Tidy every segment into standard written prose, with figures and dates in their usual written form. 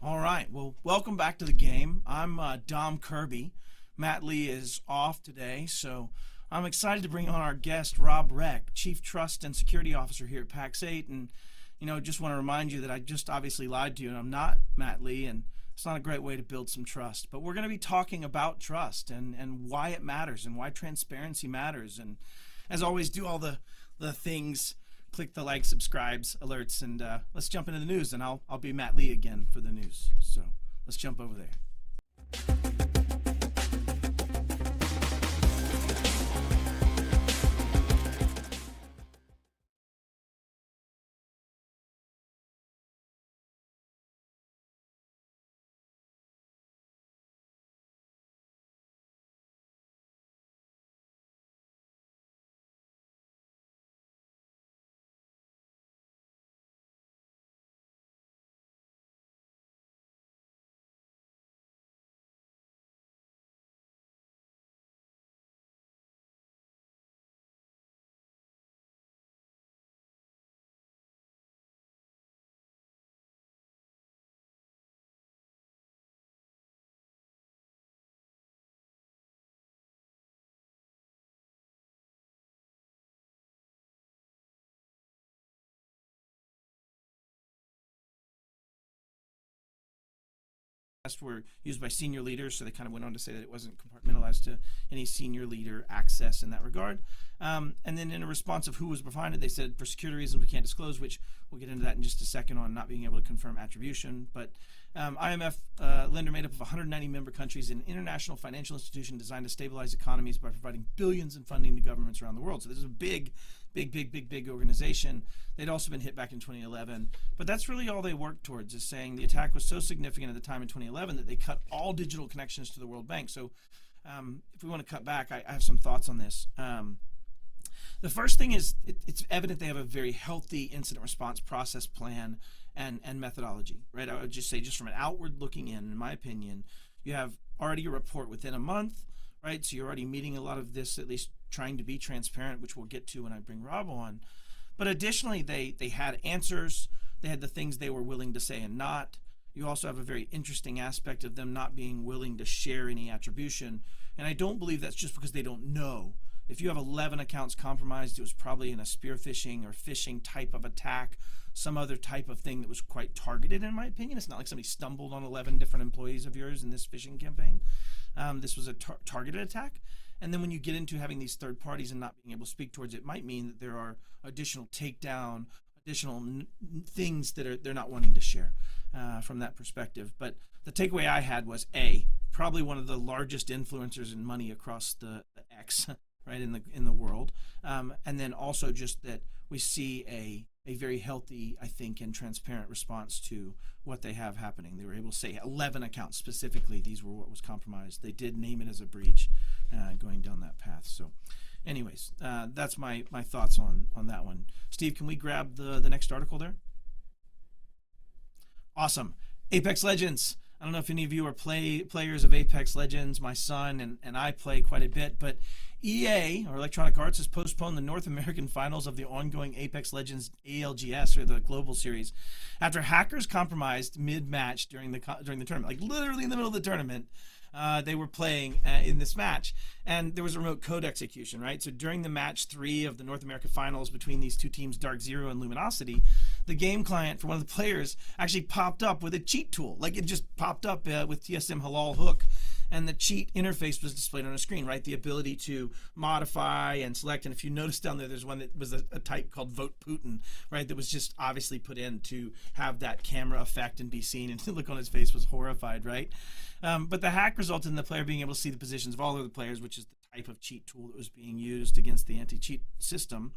All right, well, welcome back to the game. I'm Dom Kirby. Matt Lee is off today, so I'm excited to bring on our guest, Robb Reck, Chief Trust and Security Officer here at PAX8. And, just want to remind you that I just obviously lied to you, and I'm not Matt Lee, and it's not a great way to build some trust. But we're going to be talking about trust and why it matters and why transparency matters. And as always, do all the things. Click the like, subscribes, alerts, and let's jump into the news. And I'll be Matt Lee again for the news. So let's jump over there. Were used by senior leaders, so they kind of went on to say that it wasn't compartmentalized to any senior leader access in that regard. And then in a response of who was behind it, they said for security reasons we can't disclose, which we'll get into that in just a second on not being able to confirm attribution. But IMF, lender made up of 190 member countries, an international financial institution designed to stabilize economies by providing billions in funding to governments around the world. So this is a big organization. They'd also been hit back in 2011, but that's really all they worked towards, is saying the attack was so significant at the time in 2011 that they cut all digital connections to the World Bank. So if we want to cut back, I have some thoughts on this. The first thing is it's evident they have a very healthy incident response process plan and methodology, right? I would just say, just from an outward looking in my opinion, you have already a report within a month, right? So you're already meeting a lot of this, at least trying to be transparent, which we'll get to when I bring Rob on. But additionally, they had answers. They had the things they were willing to say and not. You also have a very interesting aspect of them not being willing to share any attribution. And I don't believe that's just because they don't know. If you have 11 accounts compromised, it was probably in a spear phishing or phishing type of attack, some other type of thing that was quite targeted, in my opinion. It's not like somebody stumbled on 11 different employees of yours in this phishing campaign. This was a targeted attack. And then when you get into having these third parties and not being able to speak towards it, might mean that there are additional takedown, additional things that they're not wanting to share from that perspective. But the takeaway I had was probably one of the largest influencers in money across the X, right, in the world, and then also just that we see a very healthy, I think, and transparent response to what they have happening. They were able to say 11 accounts specifically, these were what was compromised. They did name it as a breach going down that path. So anyways, that's my thoughts on that one. Steve, can we grab the next article there? Awesome. Apex Legends. I don't know if any of you are players of Apex Legends. My son and I play quite a bit, but EA, or Electronic Arts, has postponed the North American finals of the ongoing Apex Legends ALGS, or the Global Series, after hackers compromised mid-match during the tournament. Like literally in the middle of the tournament, they were playing in this match, and there was a remote code execution, right? So during the match 3 of the North America finals between these two teams, Dark Zero and Luminosity, the game client for one of the players actually popped up with a cheat tool. Like it just popped up with TSM Halal Hook, and the cheat interface was displayed on a screen, right? The ability to modify and select. And if you notice down there's one that was a type called Vote Putin, right? That was just obviously put in to have that camera effect and be seen. And the look on his face was horrified, right? But the hack resulted in the player being able to see the positions of all of the players, which is the type of cheat tool that was being used against the anti-cheat system.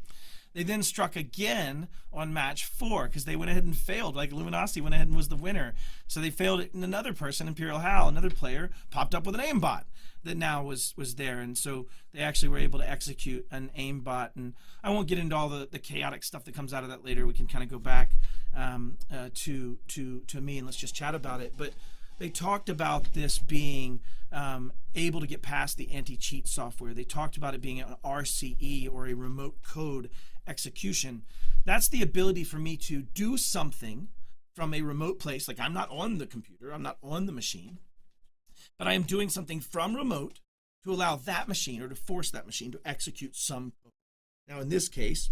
They then struck again on match 4 because they went ahead and failed. Like Luminosity went ahead and was the winner. So they failed it, and another person, Imperial Hal, another player, popped up with an aimbot that now was there. And so they actually were able to execute an aimbot. And I won't get into all the chaotic stuff that comes out of that later. We can kind of go back to me and let's just chat about it. But they talked about this being able to get past the anti-cheat software. They talked about it being an RCE, or a remote code execution. That's the ability for me to do something from a remote place. Like I'm not on the computer, I'm not on the machine, but I am doing something from remote to allow that machine or to force that machine to execute some code. Now, in this case,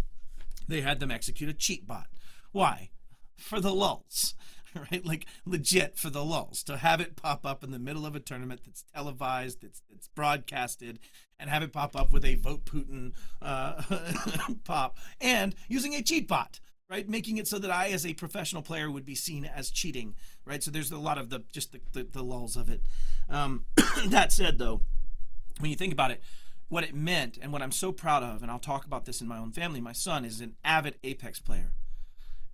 they had them execute a cheat bot. Why? For the lulz, right? Like legit for the lulz, to have it pop up in the middle of a tournament that's televised, that's broadcasted, and have it pop up with a vote Putin pop, and using a cheat bot, right? Making it so that I, as a professional player, would be seen as cheating, right? So there's a lot of the lulz of it. That said, though, when you think about it, what it meant and what I'm so proud of, and I'll talk about this in my own family, my son is an avid Apex player.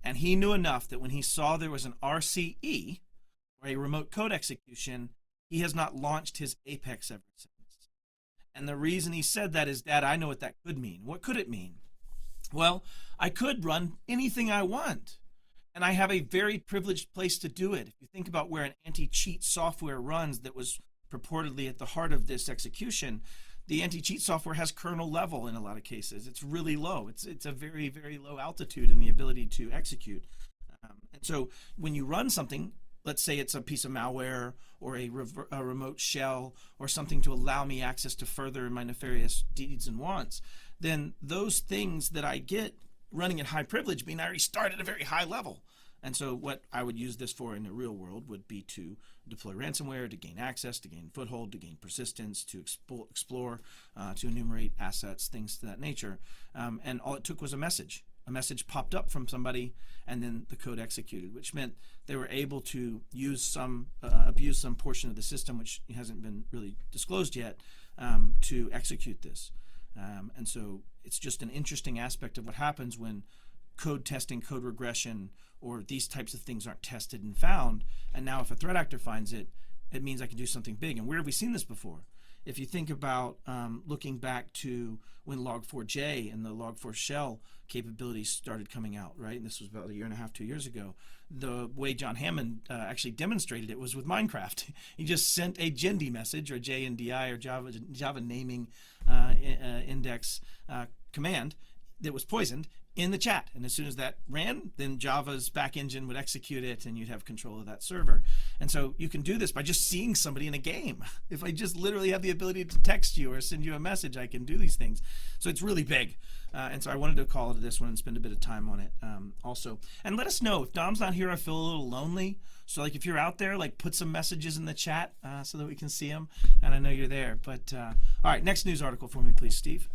And he knew enough that when he saw there was an RCE, or a remote code execution, he has not launched his Apex ever since. And the reason he said that is, Dad, I know what that could mean. What could it mean? Well, I could run anything I want. And I have a very privileged place to do it. If you think about where an anti-cheat software runs that was purportedly at the heart of this execution, the anti-cheat software has kernel level in a lot of cases. It's really low. It's a very, very low altitude in the ability to execute. And so when you run something, let's say it's a piece of malware or a remote shell or something to allow me access to further my nefarious deeds and wants, then those things that I get running at high privilege mean I already start at a very high level. And so what I would use this for in the real world would be to deploy ransomware, to gain access, to gain foothold, to gain persistence, to explore, to enumerate assets, things to that nature. And all it took was a message. A message popped up from somebody, and then the code executed, which meant they were able to use some, abuse some portion of the system, which hasn't been really disclosed yet, to execute this. And so it's just an interesting aspect of what happens when code testing, code regression, or these types of things aren't tested and found. And now if a threat actor finds it, it means I can do something big. And where have we seen this before? If you think about looking back to when Log4j and the Log4 shell capabilities started coming out, right? And this was about 1.5 years, 2 years ago. The way John Hammond actually demonstrated it was with Minecraft. He just sent a JNDI message, or JNDI, or Java naming index command that was poisoned in the chat. And as soon as that ran, then Java's back engine would execute it and you'd have control of that server. And so you can do this by just seeing somebody in a game. If I just literally have the ability to text you or send you a message, I can do these things. So it's really big. And so I wanted to call it this one and spend a bit of time on it also. And let us know if Dom's not here, I feel a little lonely. So like if you're out there, like put some messages in the chat so that we can see them. And I know you're there. But all right, next news article for me, please, Steve.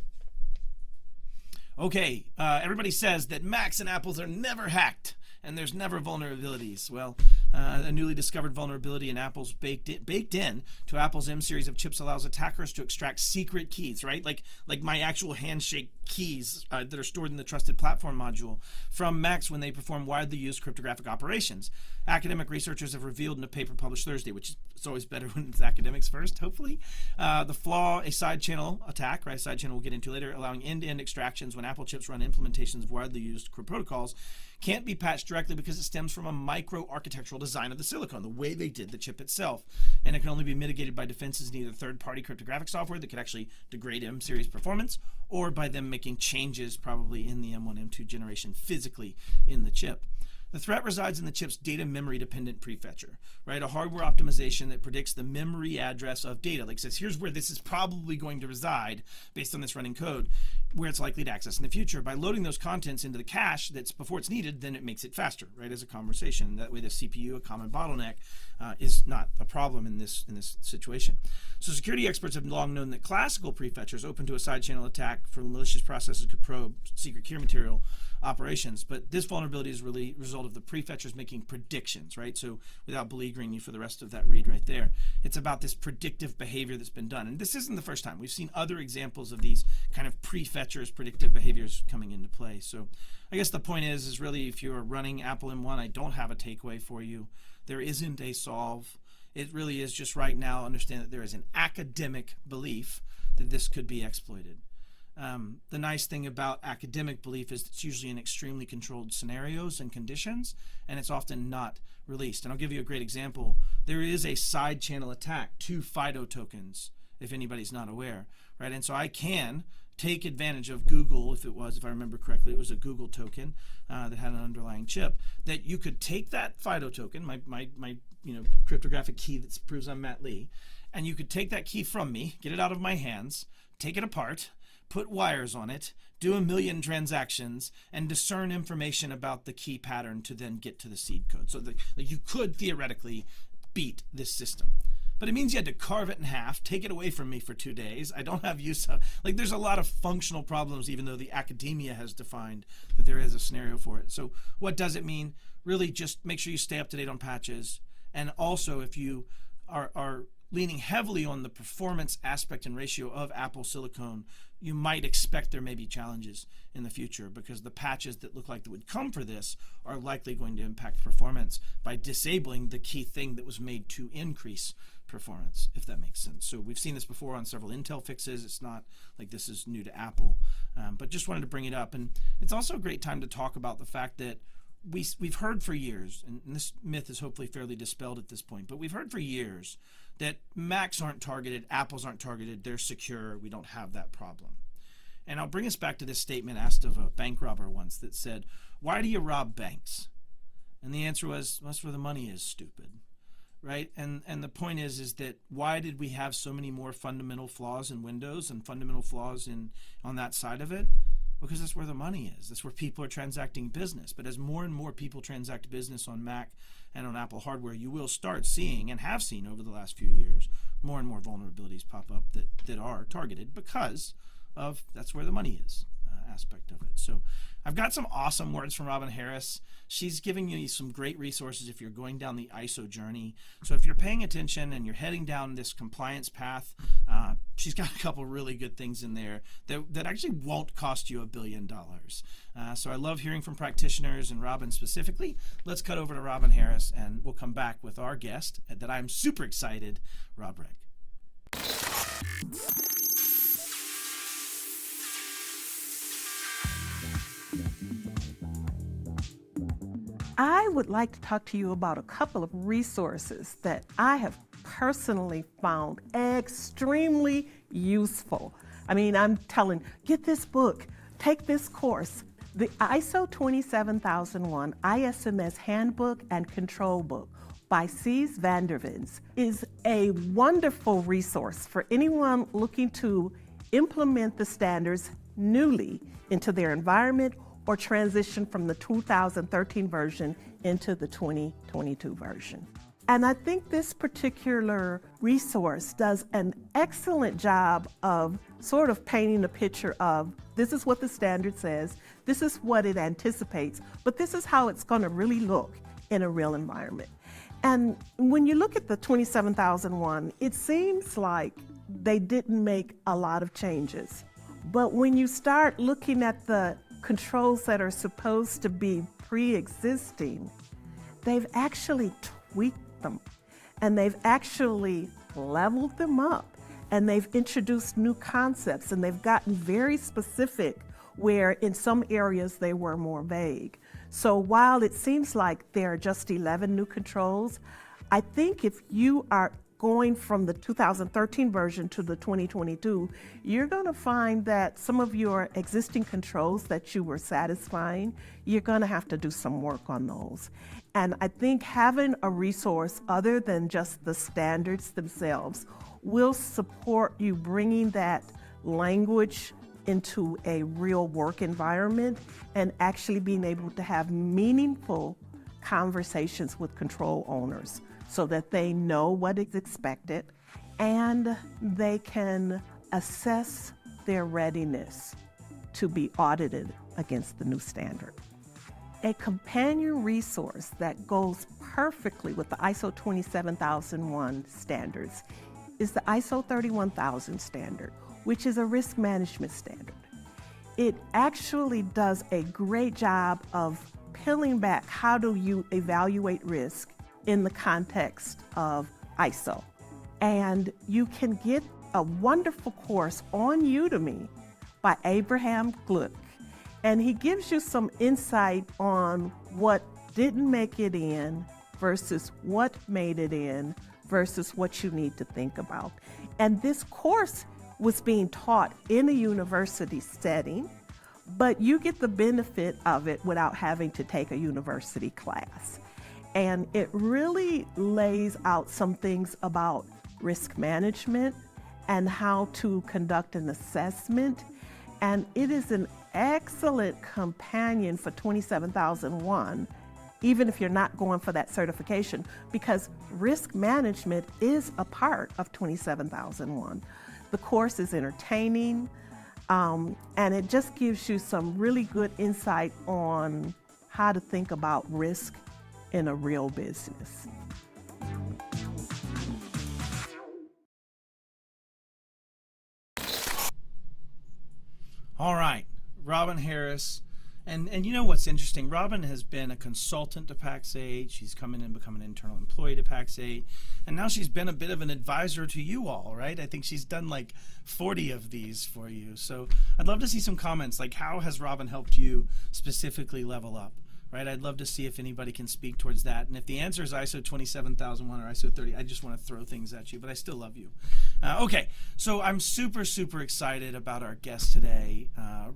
Okay, everybody says that Macs and Apples are never hacked and there's never vulnerabilities. Well, a newly discovered vulnerability in Apple's baked in to Apple's M series of chips allows attackers to extract secret keys, right? Like my actual handshake keys that are stored in the Trusted Platform module from Macs when they perform widely used cryptographic operations. Academic researchers have revealed in a paper published Thursday, which is it's always better when it's academics first, hopefully. The flaw, a side channel attack, right? Side channel we'll get into later, allowing end-to-end extractions when Apple chips run implementations of widely used protocols, can't be patched directly because it stems from a micro-architectural design of the silicon, the way they did the chip itself. And it can only be mitigated by defenses in either third-party cryptographic software that could actually degrade M-series performance, or by them making changes probably in the M1, M2 generation physically in the chip. The threat resides in the chip's data memory dependent prefetcher, right? A hardware optimization that predicts the memory address of data. Like says, here's where this is probably going to reside based on this running code, where it's likely to access in the future. By loading those contents into the cache that's before it's needed, then it makes it faster, right? As a conversation. That way the CPU, a common bottleneck, is not a problem in this situation. So security experts have long known that classical prefetchers open to a side channel attack for malicious processes could probe secret key material operations, but this vulnerability is really a result of the prefetchers making predictions, right? So without beleaguering you for the rest of that read right there, it's about this predictive behavior that's been done. And this isn't the first time. We've seen other examples of these kind of prefetchers, predictive behaviors coming into play. So I guess the point is really if you're running Apple M1, I don't have a takeaway for you. There isn't a solve. It really is just right now understand that there is an academic belief that this could be exploited. The nice thing about academic belief is it's usually in extremely controlled scenarios and conditions, and it's often not released. And I'll give you a great example. There is a side channel attack to FIDO tokens, if anybody's not aware, right? And so I can take advantage of Google, if I remember correctly, it was a Google token that had an underlying chip, that you could take that FIDO token, my cryptographic key that proves I'm Matt Lee, and you could take that key from me, get it out of my hands, take it apart, put wires on it, do 1 million transactions, and discern information about the key pattern to then get to the seed code. So that you could theoretically beat this system. But it means you had to carve it in half, take it away from me for 2 days. I don't have use of, there's a lot of functional problems, even though the academia has defined that there is a scenario for it. So what does it mean? Really just make sure you stay up to date on patches. And also if you are leaning heavily on the performance aspect and ratio of Apple silicon, you might expect there may be challenges in the future, because the patches that look like they would come for this are likely going to impact performance by disabling the key thing that was made to increase performance, if that makes sense. So we've seen this before on several Intel fixes. It's not like this is new to Apple, but just wanted to bring it up. And it's also a great time to talk about the fact that we've heard for years, and this myth is hopefully fairly dispelled at this point, but we've heard for years that Macs aren't targeted, Apples aren't targeted, they're secure, we don't have that problem. And I'll bring us back to this statement asked of a bank robber once that said, "Why do you rob banks?" And the answer was, "That's where the money is, stupid." Right? And the point is that why did we have so many more fundamental flaws in Windows and fundamental flaws on that side of it? Because that's where the money is. That's where people are transacting business. But as more and more people transact business on Mac and on Apple hardware, you will start seeing, and have seen over the last few years, more and more vulnerabilities pop up that are targeted because of that's where the money is aspect of it. So I've got some awesome words from Robin Harris. She's giving you some great resources if you're going down the ISO journey. So if you're paying attention and you're heading down this compliance path, she's got a couple really good things in there that actually won't cost you $1 billion. So I love hearing from practitioners and Robin specifically. Let's cut over to Robin Harris and we'll come back with our guest that I'm super excited, Robb Reck. I would like to talk to you about a couple of resources that I have personally found extremely useful. I mean, I'm telling, get this book, take this course. The ISO 27001 ISMS Handbook and Control Book by Cees van der Vens is a wonderful resource for anyone looking to implement the standards newly into their environment or transition from the 2013 version into the 2022 version. And I think this particular resource does an excellent job of sort of painting a picture of this is what the standard says, this is what it anticipates, but this is how it's going to really look in a real environment. And when you look at the 27001, it seems like they didn't make a lot of changes. But when you start looking at the controls that are supposed to be pre-existing, they've actually tweaked them and they've actually leveled them up and they've introduced new concepts and they've gotten very specific where in some areas they were more vague. So while it seems like there are just 11 new controls, I think if you are going from the 2013 version to the 2022, you're going to find that some of your existing controls that you were satisfying, you're going to have to do some work on those. And I think having a resource other than just the standards themselves will support you bringing that language into a real work environment and actually being able to have meaningful conversations with control owners, so that they know what is expected and they can assess their readiness to be audited against the new standard. A companion resource that goes perfectly with the ISO 27001 standards is the ISO 31000 standard, which is a risk management standard. It actually does a great job of peeling back how do you evaluate risk in the context of ISO. And you can get a wonderful course on Udemy by Abraham Gluck. And he gives you some insight on what didn't make it in versus what made it in versus what you need to think about. And this course was being taught in a university setting, but you get the benefit of it without having to take a university class. And it really lays out some things about risk management and how to conduct an assessment. And it is an excellent companion for 27001, even if you're not going for that certification, because risk management is a part of 27001. The course is entertaining, and it just gives you some really good insight on how to think about risk in a real business. All right, Robin Harris. And you know what's interesting? Robin has been a consultant to Pax8. She's come in and become an internal employee to Pax8. And now she's been a bit of an advisor to you all, right? I think she's done like 40 of these for you. So I'd love to see some comments, like how has Robin helped you specifically level up? Right, I'd love to see if anybody can speak towards that. And if the answer is ISO 27001 or ISO 30, I just want to throw things at you, but I still love you. Okay, so I'm super, super excited about our guest today.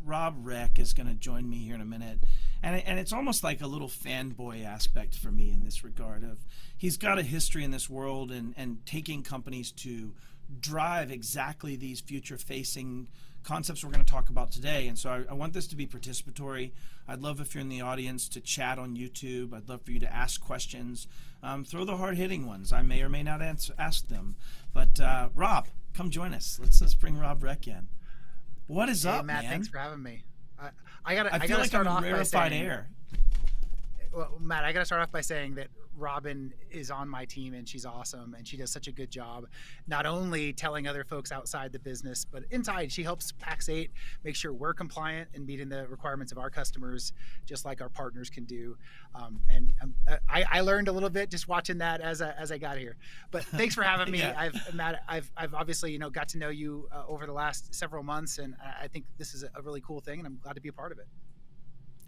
Robb Reck is going to join me here in a minute. And it's almost like a little fanboy aspect for me in this regard. Of he's got a history in this world and taking companies to drive exactly these future-facing concepts we're going to talk about today. And so I want this to be participatory. I'd love if you're in the audience to chat on YouTube. I'd love for you to ask questions. Throw the hard-hitting ones. I may or may not ask them. But Robb, come join us. Let's bring Robb Reck in. What is up, Matt, man? thanks for having me. I feel like I'm in rarefied air. Well, Matt, I got to start off by saying that Robin is on my team and she's awesome and she does such a good job, not only telling other folks outside the business, but inside. She helps Pax8 make sure we're compliant and meeting the requirements of our customers, just like our partners can do. I learned a little bit just watching that as I got here. But thanks for having me. Yeah. I've obviously got to know you over the last several months, and I think this is a really cool thing, and I'm glad to be a part of it.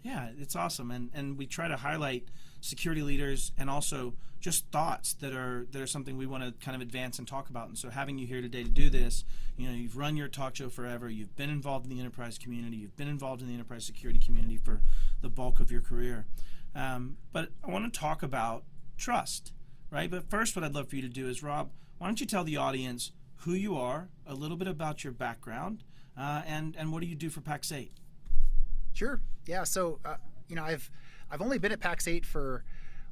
Yeah, it's awesome, and we try to highlight security leaders and also just thoughts that are something we want to kind of advance and talk about. And so having you here today to do this, you've run your talk show forever, you've been involved in the enterprise community, you've been involved in the enterprise security community for the bulk of your career. But I want to talk about trust, right? But first, what I'd love for you to do is, Robb, why don't you tell the audience who you are, a little bit about your background, and what do you do for Pax8? Sure. Yeah. So, I've only been at Pax8 for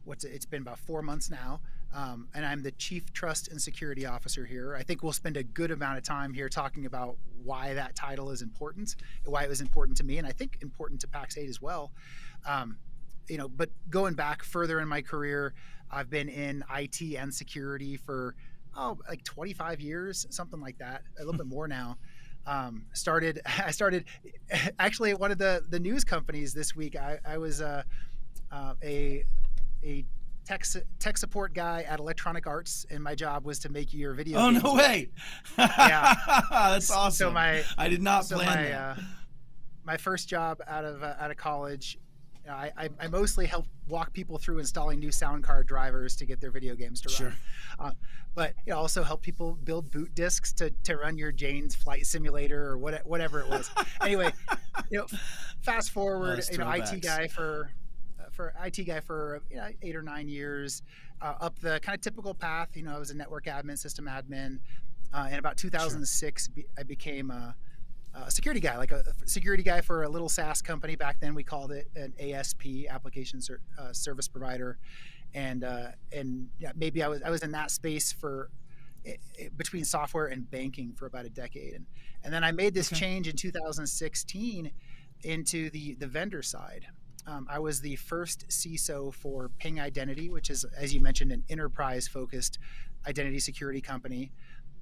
it's been about 4 months now. And I'm the Chief Trust and Security Officer here. I think we'll spend a good amount of time here talking about why that title is important, why it was important to me, and I think important to Pax8 as well. But going back further in my career, I've been in IT and security for like 25 years, something like that, a little bit more now. I started actually at one of the news companies this week. I was a tech support guy at Electronic Arts, and my job was to make your video games. No way. Yeah. That's awesome. So I did not plan that. My first job out of college, I mostly help walk people through installing new sound card drivers to get their video games to run. Sure. But also help people build boot disks to run your Jane's Flight Simulator or whatever it was. Anyway, fast forward, IT guy for 8 or 9 years, up the kind of typical path. I was a network admin, system admin. In about 2006, sure. I became a security guy, like a security guy for a little SaaS company. Back then we called it an ASP, application service provider. And maybe I was in that space for between software and banking for about a decade. And then I made this change in 2016 into the vendor side. I was the first CISO for Ping Identity, which is, as you mentioned, an enterprise-focused identity security company.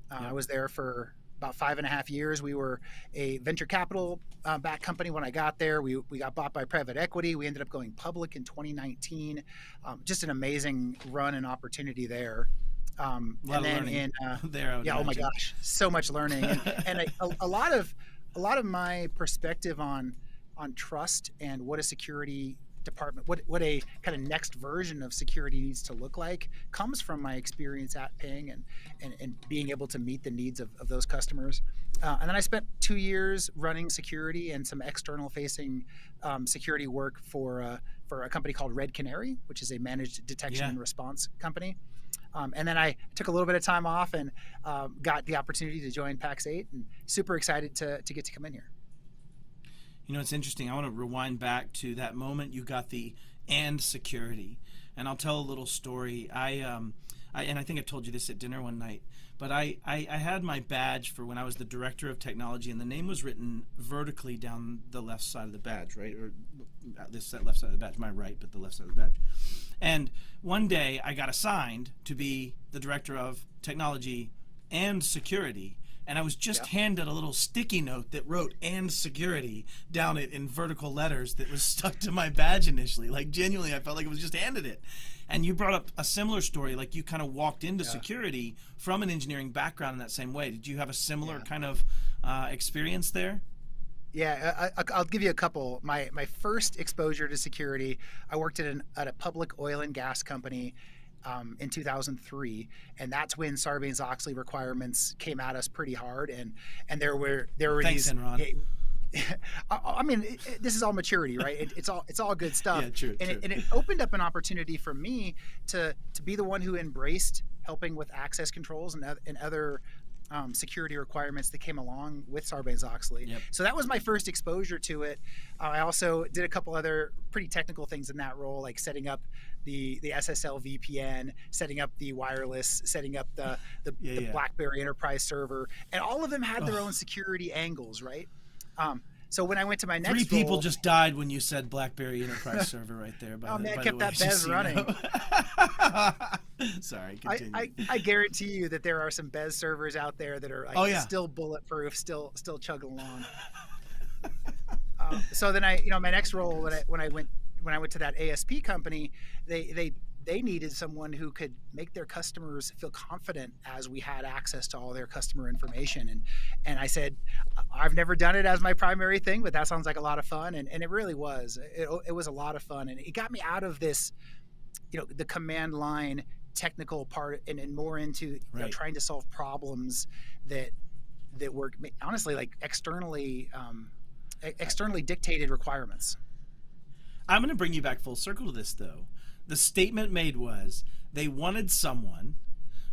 I was there for about 5.5 years. We were a venture capital backed company when I got there. We got bought by private equity. We ended up going public in 2019. Just an amazing run and opportunity there. And then there, oh my gosh, so much learning, and a lot of my perspective on trust and what a security department, what a kind of next version of security needs to look like, comes from my experience at Ping and being able to meet the needs of those customers. And then I spent 2 years running security and some external facing security work for a company called Red Canary, which is a managed detection and response company. And then I took a little bit of time off and got the opportunity to join PAX 8, and super excited to get to come in here. You know, it's interesting. I want to rewind back to that moment you got the "and security," and I'll tell a little story. And I think I told you this at dinner one night, but I had my badge for when I was the director of technology, and the name was written vertically down the left side of the badge, right? Or this left side of the badge, my right, but the left side of the badge. And one day I got assigned to be the director of technology and security. And I was just handed a little sticky note that wrote "and security" down it in vertical letters that was stuck to my badge initially. Like, genuinely, I felt like I was just handed it. And you brought up a similar story, like you kind of walked into security from an engineering background in that same way. Did you have a similar kind of experience there? Yeah, I'll give you a couple. My first exposure to security, I worked at a public oil and gas company in 2003, and that's when Sarbanes-Oxley requirements came at us pretty hard, and there were Thanks, these. Enron. I mean, this is all maturity, right? It's all good stuff. Yeah, true. It opened up an opportunity for me to be the one who embraced helping with access controls and other security requirements that came along with Sarbanes-Oxley. Yep. So that was my first exposure to it. I also did a couple other pretty technical things in that role, like setting up the SSL VPN, setting up the wireless, setting up the BlackBerry Enterprise server, and all of them had their own security angles, right? So when I went to my next 3 people role, just died when you said BlackBerry Enterprise server right there. kept that Bez running. Sorry, continue. I guarantee you that there are some Bez servers out there that are still bulletproof, still chugging along. So then my next role when I went to that ASP company, they needed someone who could make their customers feel confident as we had access to all their customer information. And I said, I've never done it as my primary thing, but that sounds like a lot of fun. And it really was. It was a lot of fun. And it got me out of this, the command line technical part and more into trying to solve problems that were honestly like externally dictated requirements. I'm going to bring you back full circle to this, though. The statement made was they wanted someone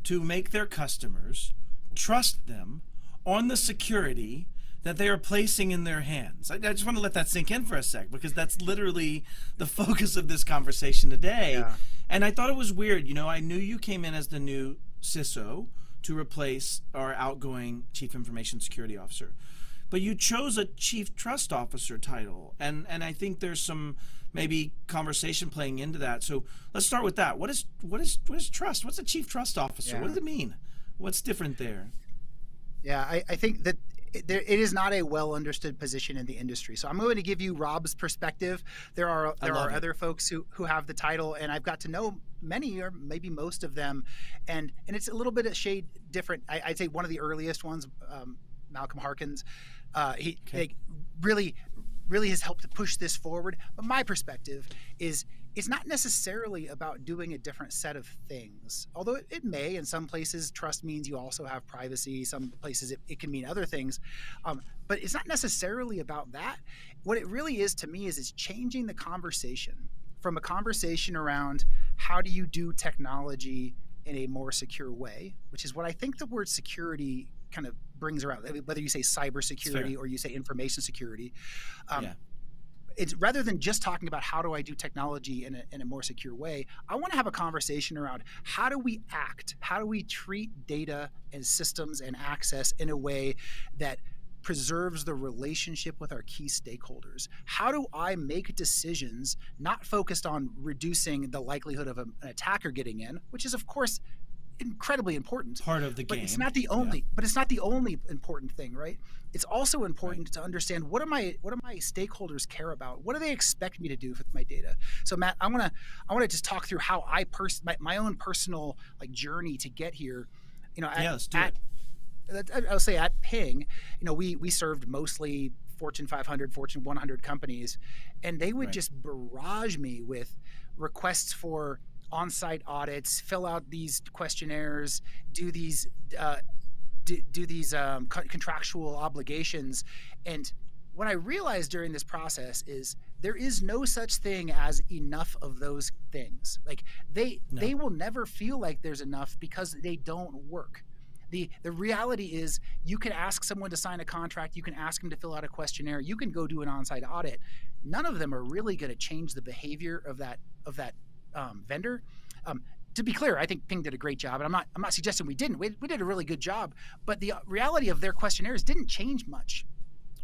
to make their customers trust them on the security that they are placing in their hands. I just want to let that sink in for a sec, because that's literally the focus of this conversation today. Yeah. And I thought it was weird. I knew you came in as the new CISO to replace our outgoing Chief Information Security Officer. But you chose a Chief Trust Officer title, and I think there's some maybe conversation playing into that. So let's start with that. What is trust? What's a Chief Trust Officer? Yeah. What does it mean? What's different there? Yeah, I think that it is not a well understood position in the industry. So I'm going to give you Robb's perspective. There are other folks who have the title, and I've got to know many or maybe most of them, and it's a little bit of shade different. I'd say one of the earliest ones, Malcolm Harkins. He really has helped to push this forward. But my perspective is it's not necessarily about doing a different set of things, although it may. In some places, trust means you also have privacy. Some places it can mean other things. But it's not necessarily about that. What it really is to me is it's changing the conversation from a conversation around how do you do technology in a more secure way, which is what I think the word security kind of brings around, whether you say cybersecurity or you say information security. It's rather than just talking about how do I do technology in a more secure way, I want to have a conversation around how do we act, how do we treat data and systems and access in a way that preserves the relationship with our key stakeholders. How do I make decisions not focused on reducing the likelihood of an attacker getting in, which is of course incredibly important. Part of the game. But it's not the only. But it's not the only important thing, right? It's also important to understand what do my stakeholders care about? What do they expect me to do with my data? So Matt, I want to just talk through how my own personal journey to get here. Let's do it. I'll say at Ping, we served mostly Fortune 500, Fortune 100 companies, and they would Right. just barrage me with requests for on-site audits, fill out these questionnaires, do these contractual obligations. And what I realized during this process is there is no such thing as enough of those things. Like they will never feel like there's enough because they don't work. The reality is you can ask someone to sign a contract, you can ask them to fill out a questionnaire, you can go do an on-site audit. None of them are really going to change the behavior of that vendor. To be clear, I think Ping did a great job, and I'm not suggesting we didn't. We did a really good job, but the reality of their questionnaires didn't change much.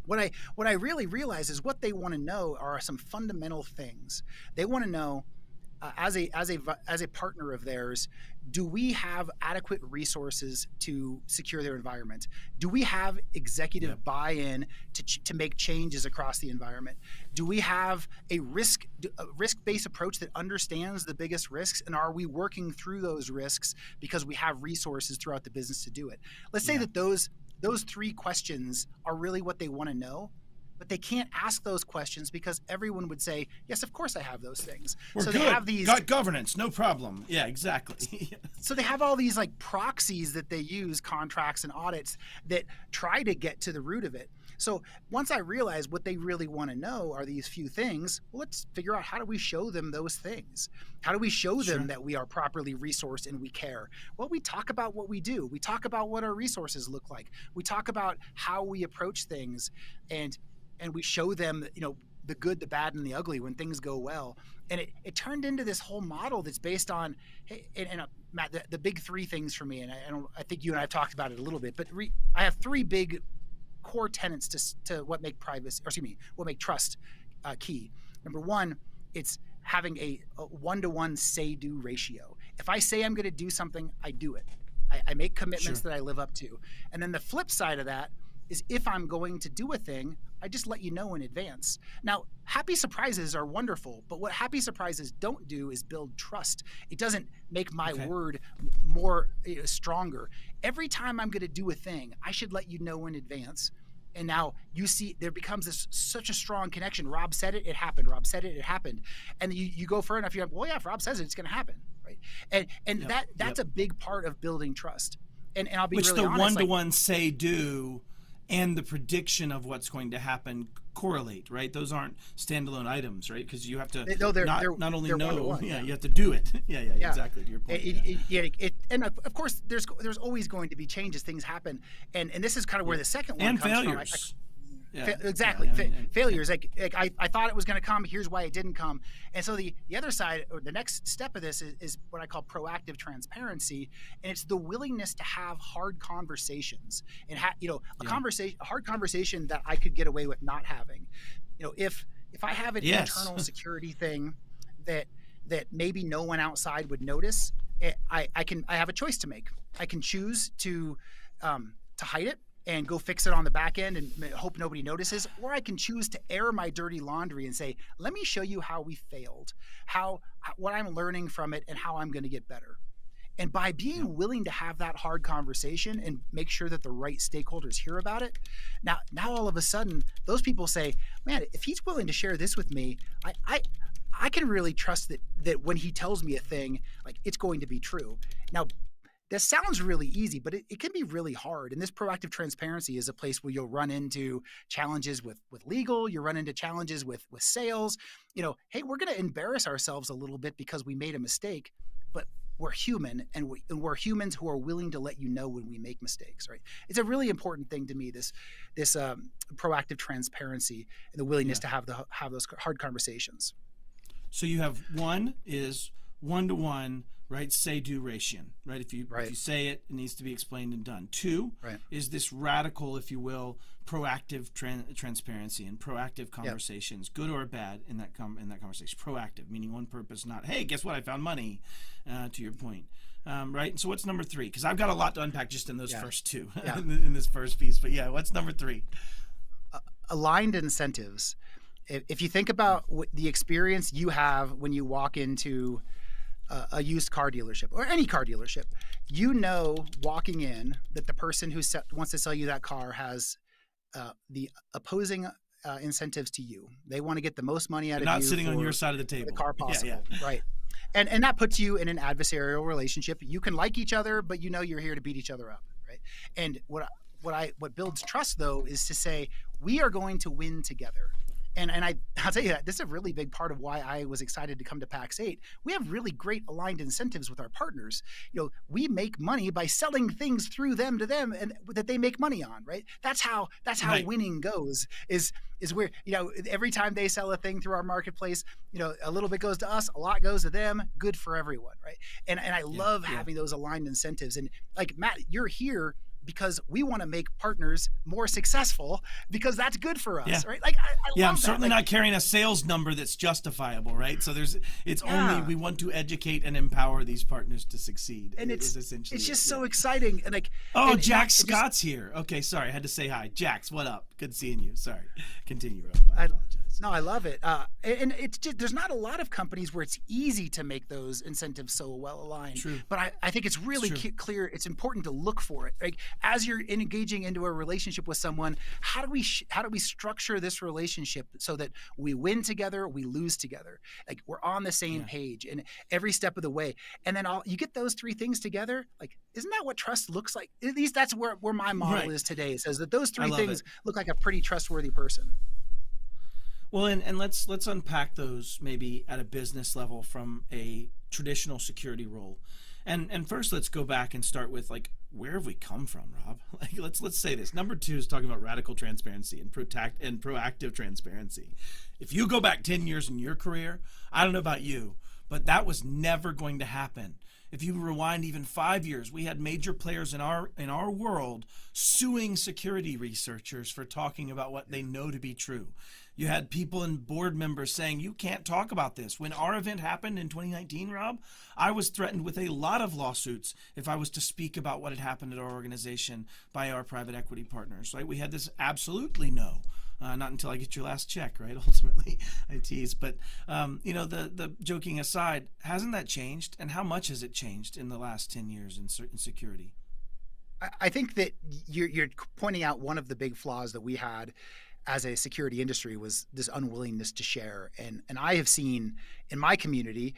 What I really realize is what they want to know are some fundamental things. They want to know, as a partner of theirs, do we have adequate resources to secure their environment? Do we have executive buy-in to make changes across the environment? Do we have a risk-based approach that understands the biggest risks, and are we working through those risks because we have resources throughout the business to do it? Let's say that those three questions are really what they want to know, but they can't ask those questions because everyone would say, yes, of course I have those things. We're so good. They have these Got governance, no problem. Yeah, exactly. So they have all these like proxies that they use, contracts and audits, that try to get to the root of it. So once I realized what they really want to know are these few things, well, let's figure out, how do we show them those things? How do we show them that we are properly resourced and we care? Well, we talk about what we do. We talk about what our resources look like. We talk about how we approach things, and we show them, the good, the bad, and the ugly when things go well. And it turned into this whole model that's based on, hey, and Matt, the big three things for me, and I think you and I have talked about it a little bit, but I have three big core tenets to what make trust key. Number one, it's having a one-to-one say-do ratio. If I say I'm going to do something, I do it. I make commitments that I live up to. And then the flip side of that is, if I'm going to do a thing, I just let you know in advance. Now, happy surprises are wonderful, but what happy surprises don't do is build trust. It doesn't make my word more stronger. Every time I'm going to do a thing, I should let you know in advance. And now you see there becomes such a strong connection. Robb said it, it happened. Robb said it, it happened. And you go far enough, you're like, well, yeah, if Robb says it, it's going to happen, right? And that's a big part of building trust. And I'll be really honest. Which the one-to-one say-do and the prediction of what's going to happen correlate, right? Those aren't standalone items, right? Because you have to not only know, you have to do it. Yeah, exactly. To your point. And of course, there's always going to be changes. Things happen, and this is kind of where the second one and comes failures. from. Exactly. Failures. Like I thought it was going to come. Here's why it didn't come. And so the other side, or the next step of this, is what I call proactive transparency, and it's the willingness to have hard conversations, and a hard conversation that I could get away with not having. If I have an internal security thing that maybe no one outside would notice, I have a choice to make. I can choose to hide it and go fix it on the back end and hope nobody notices, or I can choose to air my dirty laundry and say, let me show you how we failed, what I'm learning from it, and how I'm going to get better. And by being willing to have that hard conversation and make sure that the right stakeholders hear about it, now all of a sudden, those people say, man, if he's willing to share this with me, I can really trust that when he tells me a thing, like, it's going to be true. Now, that sounds really easy, but it can be really hard. And this proactive transparency is a place where you'll run into challenges with legal, you run into challenges with sales. Hey, we're going to embarrass ourselves a little bit because we made a mistake, but we're human, and we're humans who are willing to let you know when we make mistakes, right? It's a really important thing to me, this proactive transparency and the willingness to have those hard conversations. So you have one is one-to-one, right? Say-do ratio, right? If you say it, it needs to be explained and done. Two is this radical, if you will, proactive transparency and proactive conversations, good or bad in that conversation. Proactive, meaning one purpose, not, hey, guess what? I found money, to your point. Right? And so what's number three? Because I've got a lot to unpack just in those first two, in this first piece. But what's number three? Aligned incentives. If you think about the experience you have when you walk into a used car dealership or any car dealership, walking in that the person who wants to sell you that car has the opposing incentives to you. They want to get the most money out of Not you. sitting on for your side of the table. the car possible, Yeah. right? And that puts you in an adversarial relationship. You can like each other, but you know you're here to beat each other up, right? And what builds trust though is to say we are going to win together. And I'll tell you that this is a really big part of why I was excited to come to PAX 8. We have really great aligned incentives with our partners. We make money by selling things through them to them and that they make money on, right? That's how Right. winning goes is where, every time they sell a thing through our marketplace, a little bit goes to us, a lot goes to them, good for everyone, right? And I love having those aligned incentives. And like Matt, you're here because we want to make partners more successful because that's good for us, right? Like I love I'm that. certainly Like, not carrying a sales number that's justifiable, right? So it's Yeah. only we want to educate and empower these partners to succeed. and is essentially it's just it, so exciting. And like, Oh, and Jax it just- Scott's here. Okay, sorry, I had to say hi. Jax, what up? Good seeing you. Sorry, continue, Rob. I apologize. No, I love it. And it's just, there's not a lot of companies where it's easy to make those incentives so well aligned. True. But I think it's really clear. It's important to look for it. Like as you're engaging into a relationship with someone, how do we structure this relationship so that we win together, we lose together? Like we're on the same page and every step of the way. And then you get those three things together. Like, isn't that what trust looks like? At least that's where my model is today. It says that those three things look like a pretty trustworthy person. Well, and let's unpack those maybe at a business level from a traditional security role. And first, let's go back and start with like, where have we come from, Rob? Like, let's say this. Number 2 is talking about radical transparency and proactive transparency. If you go back 10 years in your career, I don't know about you, but that was never going to happen. If you rewind even 5 years, we had major players in our world suing security researchers for talking about what they know to be true. You had people and board members saying, you can't talk about this. When our event happened in 2019, Rob, I was threatened with a lot of lawsuits if I was to speak about what had happened at our organization by our private equity partners. Right? We had this absolutely no. Not until I get your last check, right? Ultimately, I tease. But, the joking aside, hasn't that changed? And how much has it changed in the last 10 years in security? I think that you're pointing out one of the big flaws that we had as a security industry was this unwillingness to share. And I have seen in my community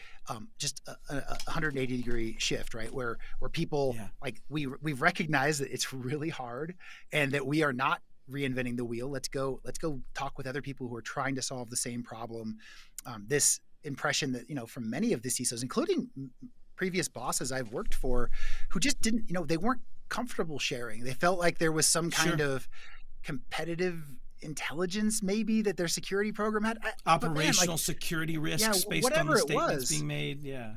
just a 180-degree shift, right? Where people like we've recognized that it's really hard and that we are not reinventing the wheel. Let's go talk with other people who are trying to solve the same problem. This impression that, from many of the CISOs, including previous bosses I've worked for, who just didn't, they weren't comfortable sharing. They felt like there was some kind of competitive intelligence maybe that their security program had. Operational security risks based on the statements being made. Yeah.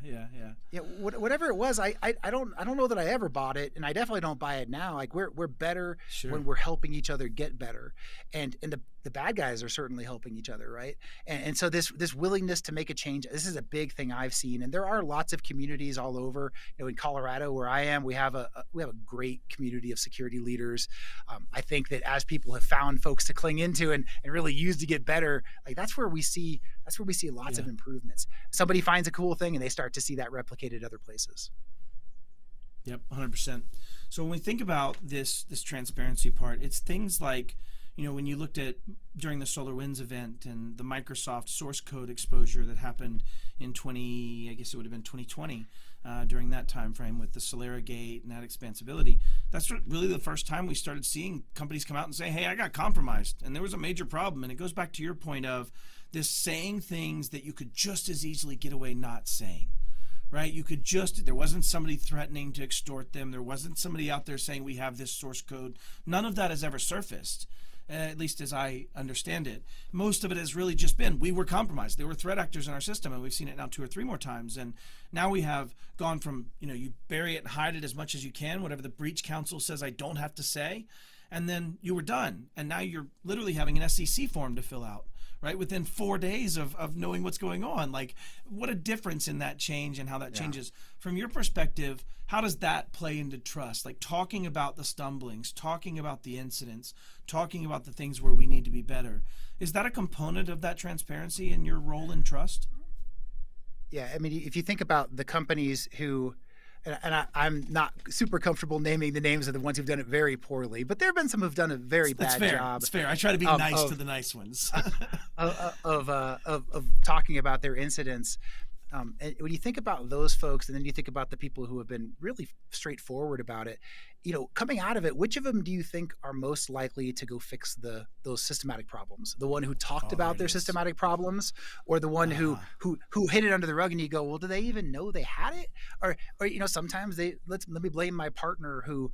Whatever it was, I don't know that I ever bought it, and I definitely don't buy it now. Like we're better when we're helping each other get better, and the bad guys are certainly helping each other, right? And so this willingness to make a change, this is a big thing I've seen, and there are lots of communities all over. In Colorado, where I am, we have a great community of security leaders. I think that as people have found folks to cling into and really use to get better, like that's where we see lots of improvements. Somebody finds a cool thing and they start to see that replicated other places. Yep, 100%. So when we think about this transparency part, it's things like, when you looked at during the SolarWinds event and the Microsoft source code exposure that happened in 2020, during that time frame with the Solera Gate and that expansibility, that's really the first time we started seeing companies come out and say, hey, I got compromised and there was a major problem. And it goes back to your point of this saying things that you could just as easily get away not saying. Right? There wasn't somebody threatening to extort them. There wasn't somebody out there saying we have this source code. None of that has ever surfaced, at least as I understand it. Most of it has really just been, we were compromised. There were threat actors in our system, and we've seen it now 2 or 3 more times. And now we have gone from, you bury it and hide it as much as you can, whatever the breach counsel says I don't have to say, and then you were done. And now you're literally having an SEC form to fill out. Right, within 4 days of knowing what's going on. Like, what a difference in that change and how that changes. From your perspective, how does that play into trust? Like talking about the stumblings, talking about the incidents, talking about the things where we need to be better. Is that a component of that transparency in your role in trust? Yeah, I mean, if you think about the companies who I'm not super comfortable naming the names of the ones who've done it very poorly, but there have been some who've done a very bad job. It's fair. I try to be nice to the nice ones. of talking about their incidents. And when you think about those folks, and then you think about the people who have been really straightforward about it, coming out of it, which of them do you think are most likely to go fix those systematic problems? The one who talked about their systematic problems, or the one who hid it under the rug, and you go, well, do they even know they had it? Or sometimes let me blame my partner who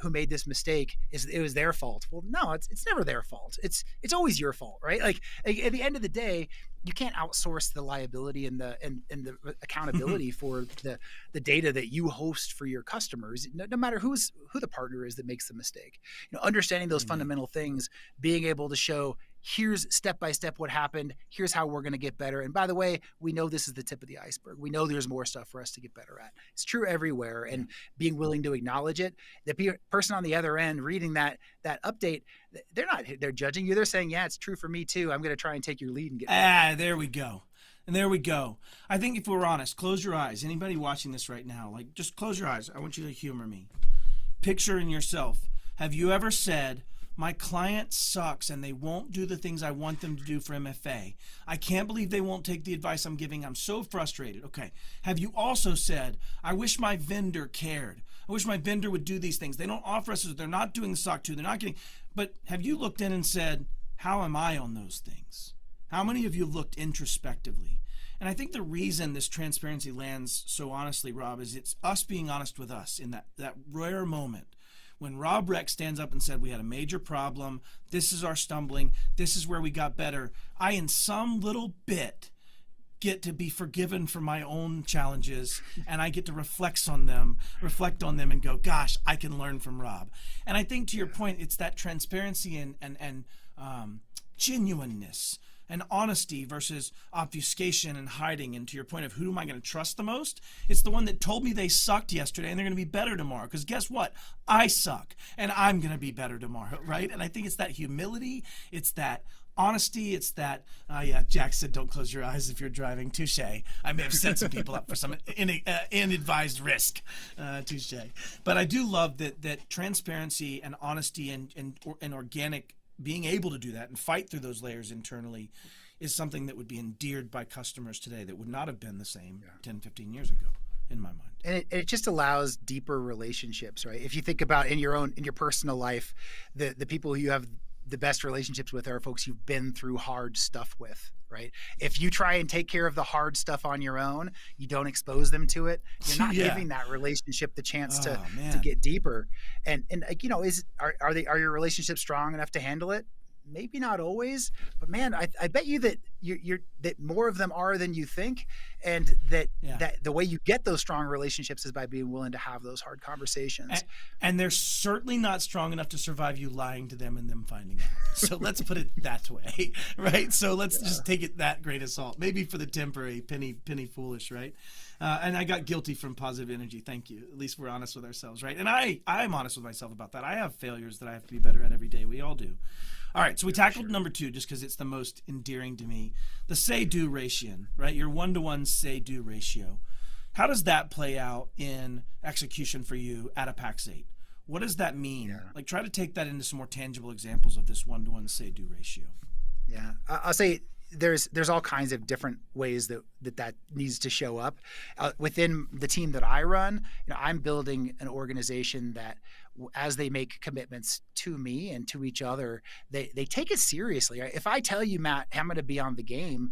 made this mistake. It was their fault. Well, no, it's never their fault. It's always your fault, right? Like at the end of the day, you can't outsource the liability and the accountability for the data that you host for your customers, no matter who the partner is that makes the mistake. Understanding those fundamental things, being able to show, here's step by step what happened, here's how we're going to get better. And by the way, we know this is the tip of the iceberg. We know there's more stuff for us to get better at. It's true everywhere. And being willing to acknowledge it. The person on the other end reading that update, they're judging you. They're saying, yeah, it's true for me too. I'm going to try and take your lead and get better. There we go. And there we go. I think if we're honest, close your eyes. Anybody watching this right now, just close your eyes. I want you to humor me. Picture in yourself. Have you ever said, my client sucks and they won't do the things I want them to do for MFA. I can't believe they won't take the advice I'm giving. I'm so frustrated. Okay. Have you also said, I wish my vendor cared. I wish my vendor would do these things. They don't offer us, they're not doing the SOC 2. They're not getting, but have you looked in and said, how am I on those things? How many of you have looked introspectively? And I think the reason this transparency lands so honestly, Rob, is it's us being honest with us in that rare moment. When Robb Reck stands up and said, we had a major problem, this is our stumbling, this is where we got better, I, in some little bit, get to be forgiven for my own challenges, and I get to reflect on them and go, gosh, I can learn from Rob. And I think to your point, it's that transparency and genuineness and honesty versus obfuscation and hiding. And to your point of who am I going to trust the most? It's the one that told me they sucked yesterday and they're going to be better tomorrow. Because guess what? I suck and I'm going to be better tomorrow, right? And I think it's that humility. It's that honesty. It's that, Jack said, don't close your eyes if you're driving. Touche. I may have set some people up for some inadvised risk. Touche. But I do love that transparency and honesty and organic being able to do that and fight through those layers internally is something that would be endeared by customers today that would not have been the same 10, 15 years ago, in my mind. And it just allows deeper relationships, right? If you think about in your personal life, the people who you have the best relationships with are folks you've been through hard stuff with, right? If you try and take care of the hard stuff on your own, you don't expose them to it, you're not giving that relationship the chance to get deeper. And are your relationships strong enough to handle it? Maybe not always, but man, I bet you that that more of them are than you think, and that the way you get those strong relationships is by being willing to have those hard conversations. And they're certainly not strong enough to survive you lying to them and them finding out. So let's put it that way, right? So let's just take it that grain of salt. Maybe for the temporary penny foolish, right? And I got guilty from positive energy. Thank you. At least we're honest with ourselves, right? And I'm honest with myself about that. I have failures that I have to be better at every day. We all do. All right, so we tackled number 2 just because it's the most endearing to me. The say-do ratio, right? Your 1-to-1 say-do ratio. How does that play out in execution for you at a PAX 8? What does that mean? Yeah. Try to take that into some more tangible examples of this 1-to-1 say-do ratio. Yeah, I'll say there's all kinds of different ways that needs to show up within the team that I run. I'm building an organization that, as they make commitments to me and to each other, they take it seriously. Right? If I tell you, Matt, I'm going to be on the game,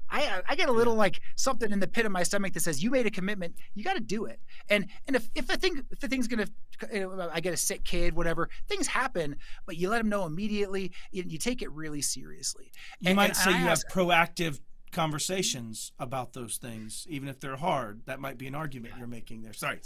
I get a little something in the pit of my stomach that says, you made a commitment, you got to do it. And if the thing's going to, I get a sick kid, whatever, things happen, but you let them know immediately. You take it really seriously. You might say you have proactive conversations about those things, even if they're hard. That might be an argument you're making there. Sorry.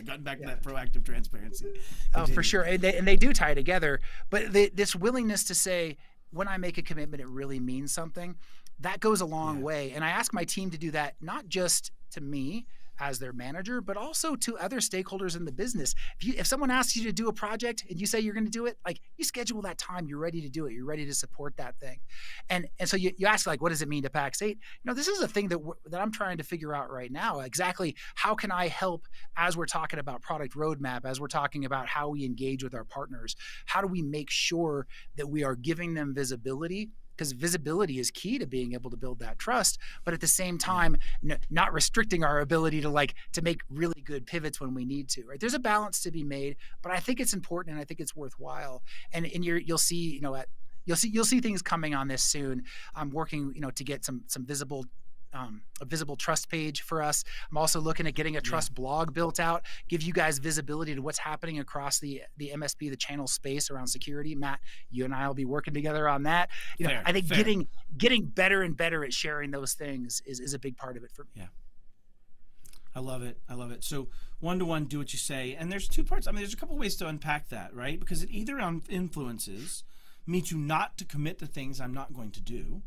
Gotten back to that proactive transparency. Continue. Oh, for sure. And they do tie together. But this willingness to say, when I make a commitment, it really means something, that goes a long way. And I ask my team to do that, not just to me, as their manager, but also to other stakeholders in the business. If someone asks you to do a project and you say you're going to do it, like, you schedule that time, you're ready to do it. You're ready to support that thing. And so you ask, like, what does it mean to Pax8? This is a thing that I'm trying to figure out right now. Exactly how can I help as we're talking about product roadmap, as we're talking about how we engage with our partners? How do we make sure that we are giving them visibility? Because visibility is key to being able to build that trust, but at the same time, not restricting our ability to make really good pivots when we need to. Right? There's a balance to be made, but I think it's important and I think it's worthwhile. And you'll see, you'll see things coming on this soon. I'm working, to get some visible. A visible trust page for us. I'm also looking at getting a trust blog built out, give you guys visibility to what's happening across the MSP, the channel space around security. Matt, you and I will be working together on that. I think getting better and better at sharing those things is a big part of it for me. Yeah. I love it. So one-to-one, do what you say. And there's two parts. I mean, there's a couple of ways to unpack that, right? Because it either influences me not to commit to things I'm not going to do,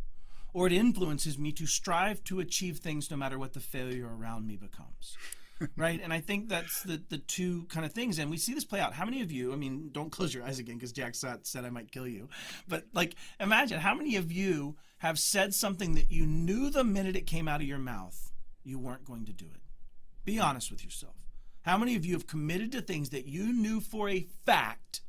or it influences me to strive to achieve things no matter what the failure around me becomes, right? And I think that's the two kind of things. And we see this play out. How many of you, don't close your eyes again because Jack said I might kill you. But imagine how many of you have said something that you knew the minute it came out of your mouth, you weren't going to do it. Be honest with yourself. How many of you have committed to things that you knew for a fact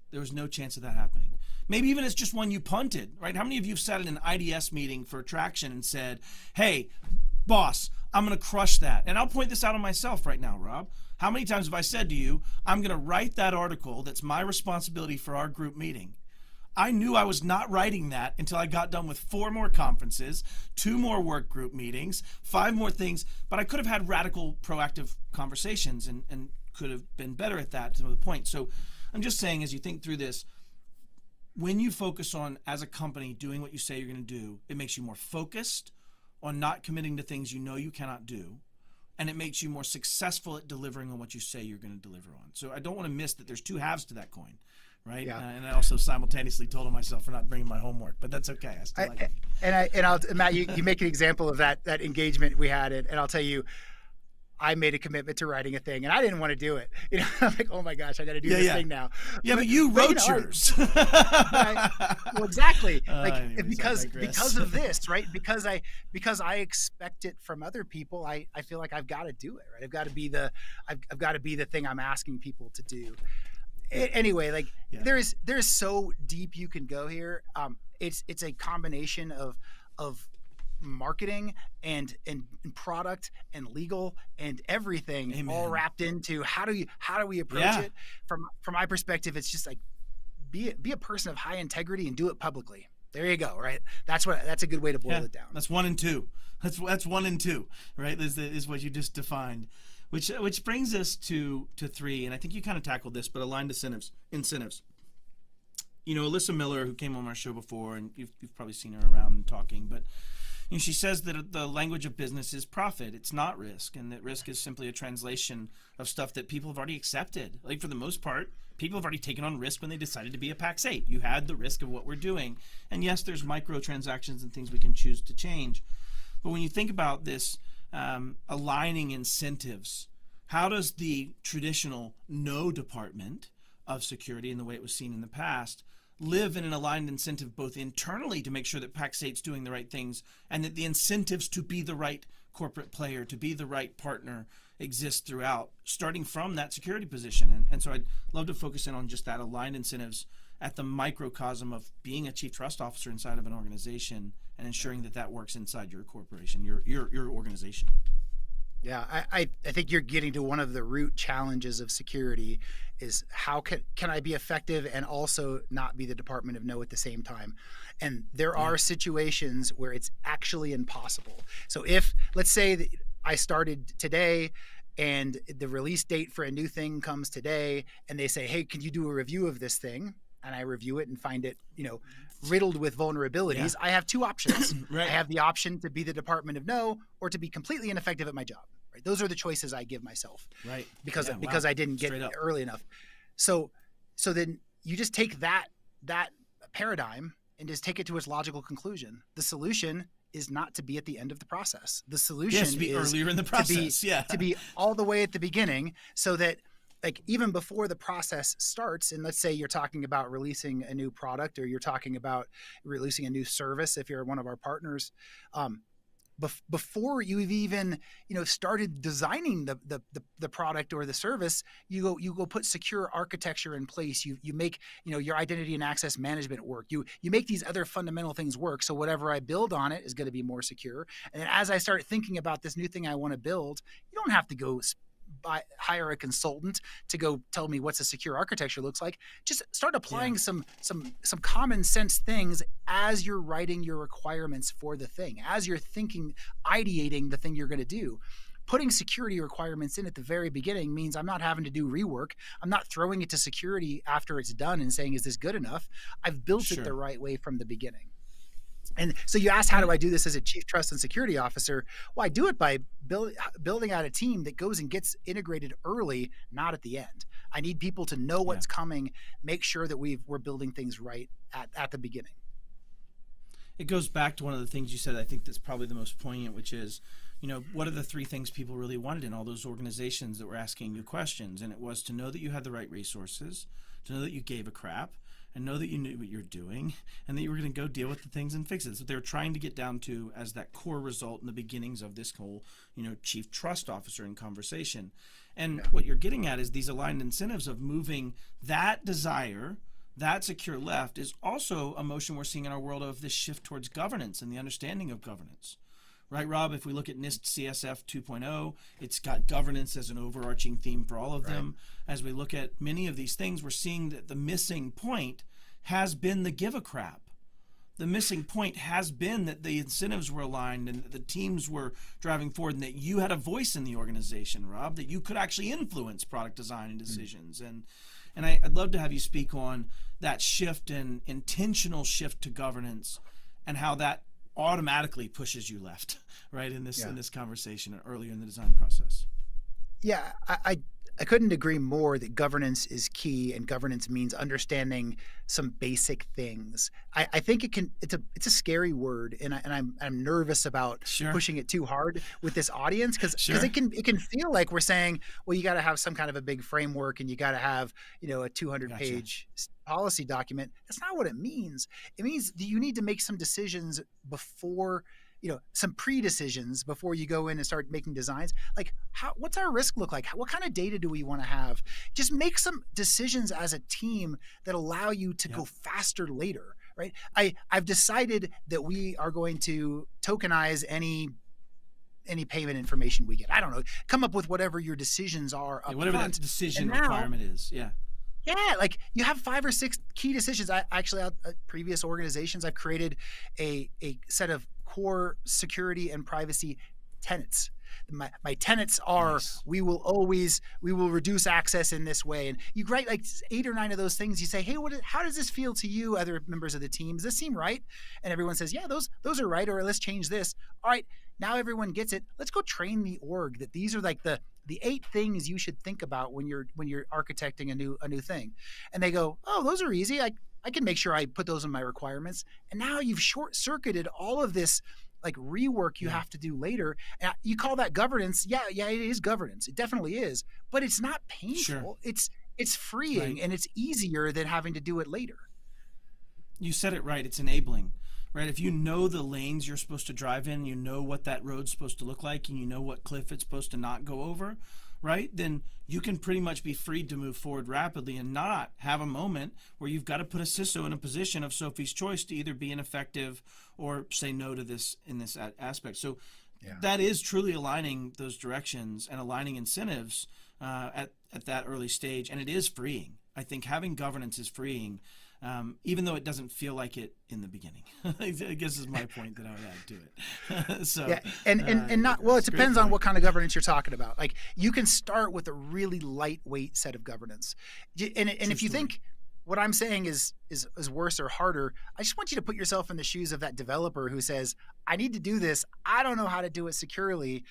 there was no chance of that happening? Maybe even it's just one you punted, right? How many of you have sat in an IDS meeting for Traction and said, hey, boss, I'm going to crush that. And I'll point this out on myself right now, Rob. How many times have I said to you, I'm going to write that article that's my responsibility for our group meeting? I knew I was not writing that until I got done with 4 more conferences, 2 more work group meetings, 5 more things, but I could have had radical proactive conversations and could have been better at that to the point. So I'm just saying, as you think through this, when you focus on, as a company, doing what you say you're going to do, it makes you more focused on not committing to things you know you cannot do, and it makes you more successful at delivering on what you say you're going to deliver on. So I don't want to miss that there's 2 halves to that coin, right? Yeah. And I also simultaneously told myself for not bringing my homework, but that's okay. I still like it. Matt, you make an example of that engagement we had, and I'll tell you, I made a commitment to writing a thing, and I didn't want to do it. I'm like, oh my gosh, I got to do this thing now. Yeah, but you wrote yours. Well, exactly. Anyways, because of this, right? Because I expect it from other people. I feel like I've got to do it, right? I've got to be the thing I'm asking people to do. Anyway, there's so deep you can go here. It's a combination of marketing and product and legal and everything. Amen. All wrapped into how do we approach it. From my perspective, it's just be a person of high integrity and do it publicly. There you go. Right. That's a good way to boil it down. That's 1 and 2. That's 1 and 2, right? Is what you just defined, which brings us to 3. And I think you kind of tackled this, but aligned incentives. Alyssa Miller, who came on our show before, and you've probably seen her around and talking, but she says that the language of business is profit. It's not risk, and that risk is simply a translation of stuff that people have already accepted. For the most part, people have already taken on risk when they decided to be a Pax8. You had the risk of what we're doing. And yes, there's microtransactions and things we can choose to change. But when you think about this aligning incentives, how does the traditional no department of security, in the way it was seen in the past, live in an aligned incentive both internally to make sure that Pax8's doing the right things, and that the incentives to be the right corporate player, to be the right partner, exist throughout, starting from that security position? And so I'd love to focus in on just that, aligned incentives at the microcosm of being a chief trust officer inside of an organization and ensuring that works inside your corporation, your organization. Yeah, I think you're getting to one of the root challenges of security is how can I be effective and also not be the Department of No at the same time? And there are situations where it's actually impossible. So if, let's say that I started today and the release date for a new thing comes today and they say, hey, can you do a review of this thing? And I review it and find it, riddled with vulnerabilities. I have 2 options. Right. I have the option to be the Department of No or to be completely ineffective at my job. Right. Those are the choices I give myself. Right. Because I didn't get it early enough. So then you just take that paradigm and just take it to its logical conclusion. The solution is not to be at the end of the process. The solution Yes, to be is earlier in the process. to be all the way at the beginning, so that like even before the process starts, and let's say you're talking about releasing a new product, or you're talking about releasing a new service if you're one of our partners, before you've even started designing the product or the service, you go put secure architecture in place. You make your identity and access management work. You make these other fundamental things work. So whatever I build on it is going to be more secure. And as I start thinking about this new thing I want to build, you don't have to go hire a consultant to go tell me what's a secure architecture looks like. Just start applying some common sense things as you're writing your requirements for the thing, as you're thinking, ideating the thing you're going to do. Putting security requirements in at the very beginning means I'm not having to do rework. I'm not throwing it to security after it's done and saying, is this good enough? I've built it the right way from the beginning. And so you asked, how do I do this as a chief trust and security officer? Well, I do it by building out a team that goes and gets integrated early, not at the end. I need people to know what's coming, make sure that we're building things right at the beginning. It goes back to one of the things you said, I think that's probably the most poignant, which is, what are the three things people really wanted in all those organizations that were asking you questions? And it was to know that you had the right resources, to know that you gave a crap, and know that you knew what you're doing, and that you were going to go deal with the things and fix it. So they're trying to get down to as that core result in the beginnings of this whole, chief trust officer in conversation. And what you're getting at is these aligned incentives of moving that desire, that secure left, is also a motion we're seeing in our world of this shift towards governance and the understanding of governance. Right, Rob, if we look at NIST CSF 2.0, it's got governance as an overarching theme for all of them. As we look at many of these things, we're seeing that the missing point has been the give a crap. The missing point has been that the incentives were aligned and that the teams were driving forward, and that you had a voice in the organization, Rob, that you could actually influence product design and decisions. And I'd love to have you speak on that shift and intentional shift to governance, and how that automatically pushes you left, right, in this conversation earlier in the design process. Yeah, I couldn't agree more that governance is key, and governance means understanding some basic things. I think it's a scary word, and I'm nervous about pushing it too hard with this audience, because it can feel like we're saying, well, you got to have some kind of a big framework, and you got to have a 200-page policy document. That's not what it means. It means that you need to make some decisions before, some pre-decisions before you go in and start making designs. Like, what's our risk look like? What kind of data do we want to have? Just make some decisions as a team that allow you to go faster later, right? I've decided that we are going to tokenize any payment information we get. I don't know. Come up with whatever your decisions are up whatever front. that decision requirement is. Yeah, like you have 5 or 6 key decisions. I actually, at previous organizations, I've created a set of core security and privacy tenets. My tenets are, we will reduce access in this way. And you write like 8 or 9 of those things. You say, hey, how does this feel to you, other members of the team? Does this seem right? And everyone says, yeah, those are right, or let's change this. All right, now everyone gets it. Let's go train the org that these are like the 8 things you should think about when you're architecting a new thing. And they go, oh, those are easy. I can make sure I put those in my requirements. And now you've short-circuited all of this like rework you have to do later. And you call that governance. Yeah, it is governance. It definitely is. But it's not painful. It's freeing, and it's easier than having to do it later. You said it right. It's enabling. Right, if you know the lanes you're supposed to drive in, you know what that road's supposed to look like, and you know what cliff it's supposed to not go over, right? Then you can pretty much be freed to move forward rapidly and not have a moment where you've got to put a CISO in a position of Sophie's choice to either be ineffective or say no to this in this aspect. So that is truly aligning those directions and aligning incentives at that early stage, and it is freeing. I think having governance is freeing. Even though it doesn't feel like it in the beginning. I guess is my point that I would add to it. So and not, well, it depends on what kind of governance you're talking about. Like, you can start with a really lightweight set of governance. And if you think what I'm saying is worse or harder, I just want you to put yourself in the shoes of that developer who says, I need to do this. I don't know how to do it securely.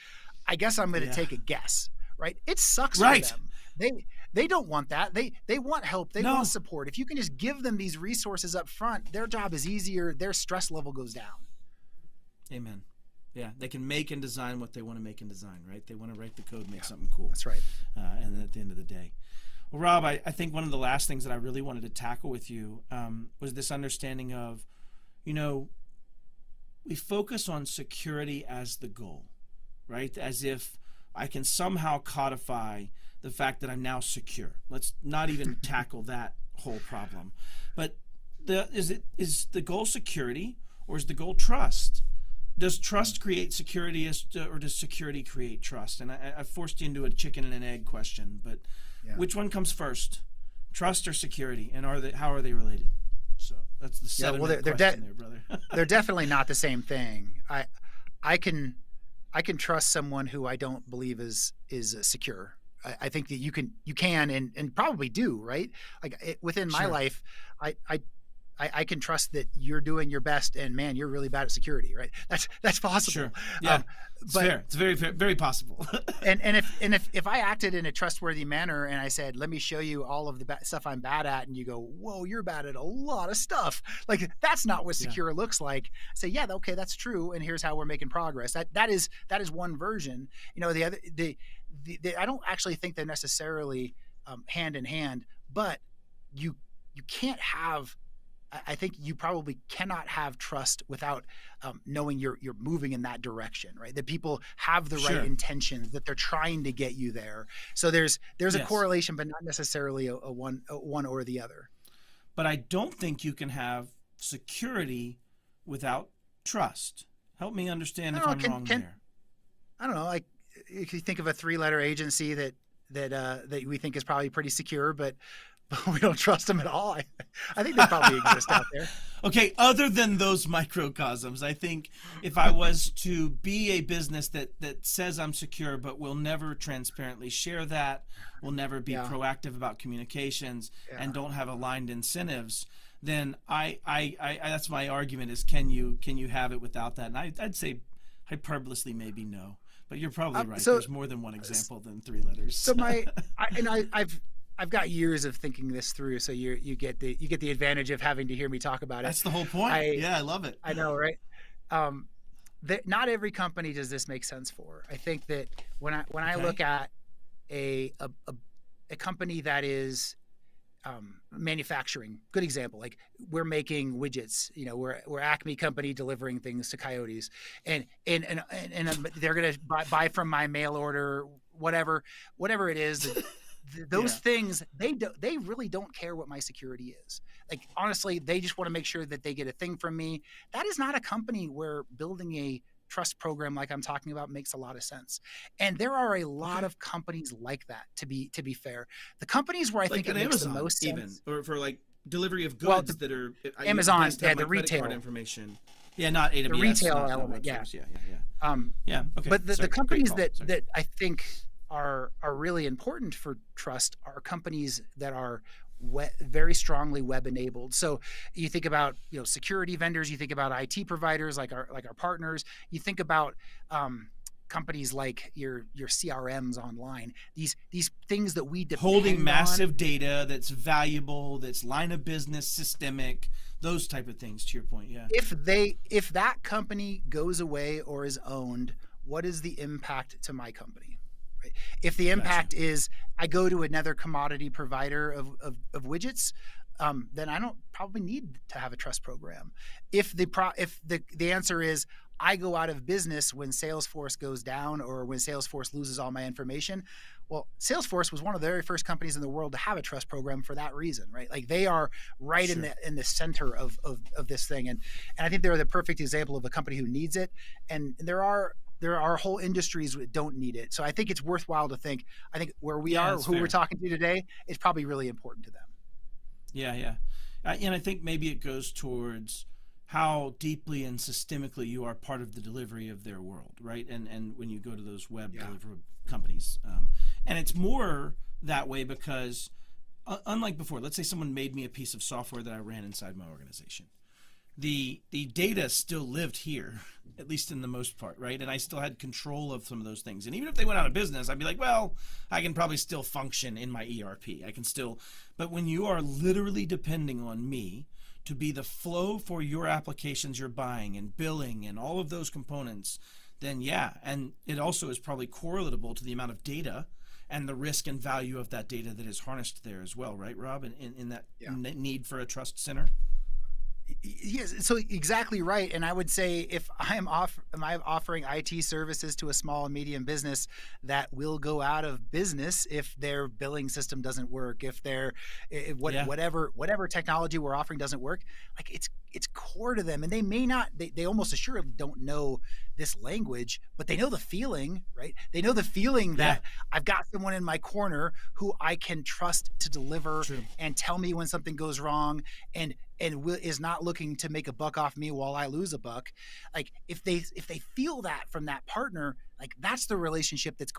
I guess I'm going to take a guess, right? It sucks for them. They don't want that. They want help. They want support. If you can just give them these resources up front, their job is easier. Their stress level goes down. Amen. Yeah, they can make and design what they want to make and design, right? They want to write the code, make something cool. That's right. And then at the end of the day. Well, Rob, I think one of the last things that I really wanted to tackle with you was this understanding of, we focus on security as the goal, right? As if I can somehow codify the fact that I'm now secure. Let's not even tackle that whole problem. But is the goal security, or is the goal trust? Does trust create security, or does security create trust? And I forced you into a chicken and an egg question, but which one comes first, trust or security, and how are they related? So that's the seven-minute question there, brother. They're definitely not the same thing. I can trust someone who I don't believe is secure. I think that you can and probably do, right? Like within my life, I can trust that you're doing your best, and man, you're really bad at security, right? That's possible. Sure. Yeah, it's fair. It's very, very, very possible. and if I acted in a trustworthy manner and I said, let me show you all of the stuff I'm bad at, and you go, whoa, you're bad at a lot of stuff. Like that's not what secure looks like. I say, yeah, okay, that's true, and here's how we're making progress. That is one version. The other, I don't actually think they're necessarily hand in hand, but you can't have. I think you probably cannot have trust without knowing you're moving in that direction, right? That people have the right intentions, that they're trying to get you there. So there's a correlation, but not necessarily a one or the other. But I don't think you can have security without trust. Help me understand if I'm wrong there. I don't know. Like if you think of a 3-letter agency that we think is probably pretty secure, but we don't trust them at all. I think they probably exist out there. Okay, other than those microcosms, I think if I was to be a business that says I'm secure but will never transparently share that, will never be proactive about communications, and don't have aligned incentives, then I that's my argument is can you have it without that? And I'd say hyperbolously maybe no, but you're probably right. There's more than one example than 3 letters. So I've got years of thinking this through, so you get the advantage of having to hear me talk about it. That's the whole point. I love it. I know, right? Not every company does this make sense for. I think that when I look at a company that is manufacturing, good example, like we're making widgets, we're Acme company delivering things to Coyotes, and they're gonna buy from my mail order, whatever it is. Those things, they really don't care what my security is. Like, honestly, they just want to make sure that they get a thing from me. That is not a company where building a trust program like I'm talking about makes a lot of sense. And there are a lot of companies like that, to be fair. The companies where I think it makes Amazon, the most sense. Or for like delivery of goods that are Amazon, the retail information. Yeah, not AWS. The retail element, Yeah. Okay. But the companies that I think are really important for trust are companies that are very strongly web enabled. So you think about security vendors, you think about IT providers like our partners, you think about companies like your CRMs online. These things that we depend holding massive data that's valuable, that's line of business, systemic, those type of things. To your point, yeah. If that company goes away or is owned, what is the impact to my company? Right. If the impact is I go to another commodity provider of widgets, then I don't probably need to have a trust program. If the answer is I go out of business when Salesforce goes down or when Salesforce loses all my information, well, Salesforce was one of the very first companies in the world to have a trust program for that reason, right? Like they are right in the center of this thing, and I think they're the perfect example of a company who needs it, and there are whole industries that don't need it. So I think it's worthwhile to think, I think where we are, who we're talking to today, is probably really important to them. Yeah. And I think maybe it goes towards how deeply and systemically you are part of the delivery of their world, right? And when you go to those web delivery companies. And it's more that way because unlike before, let's say someone made me a piece of software that I ran inside my organization. The data still lived here, at least in the most part, right? And I still had control of some of those things. And even if they went out of business, I'd be like, well, I can probably still function in my ERP. I can still, but when you are literally depending on me to be the flow for your applications you're buying and billing and all of those components, then yeah, and it also is probably correlatable to the amount of data and the risk and value of that data that is harnessed there as well, right, Rob? In that need for a trust center. Yes, so exactly right. And I would say if am I offering IT services to a small and medium business that will go out of business if their billing system doesn't work, if whatever technology we're offering doesn't work, like it's core to them, and they may not, they almost assuredly don't know this language, but they know the feeling, right? They know the feeling that I've got someone in my corner who I can trust to deliver and tell me when something goes wrong, and is not looking to make a buck off me while I lose a buck. Like if they feel that from that partner, like that's the relationship that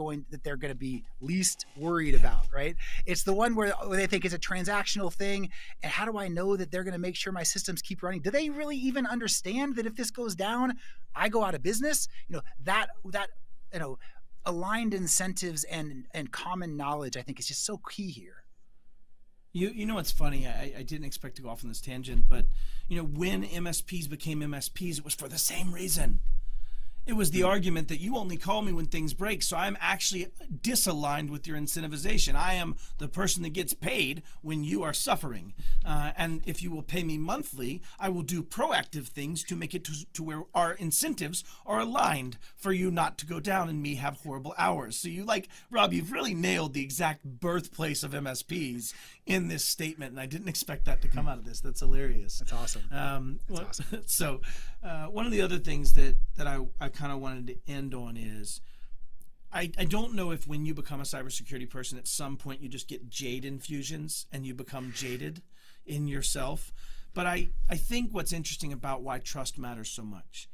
they're going to be least worried about, right? It's the one where they think it's a transactional thing, and how do I know that they're going to make sure my systems keep running? Do they really even understand that if this goes down, I go out of business? That aligned incentives and common knowledge, I think, is just so key here. You know what's funny? I didn't expect to go off on this tangent, but when MSPs became MSPs, it was for the same reason. It was the argument that you only call me when things break, so I'm actually disaligned with your incentivization. I am the person that gets paid when you are suffering. And if you will pay me monthly, I will do proactive things to make it to where our incentives are aligned for you not to go down and me have horrible hours. So Rob, you've really nailed the exact birthplace of MSPs in this statement, and I didn't expect that to come out of this. That's hilarious. That's awesome. Awesome. So one of the other things that I kind of wanted to end on is I don't know if when you become a cybersecurity person at some point you just get jade infusions and you become jaded in yourself, but I think what's interesting about why trust matters so much,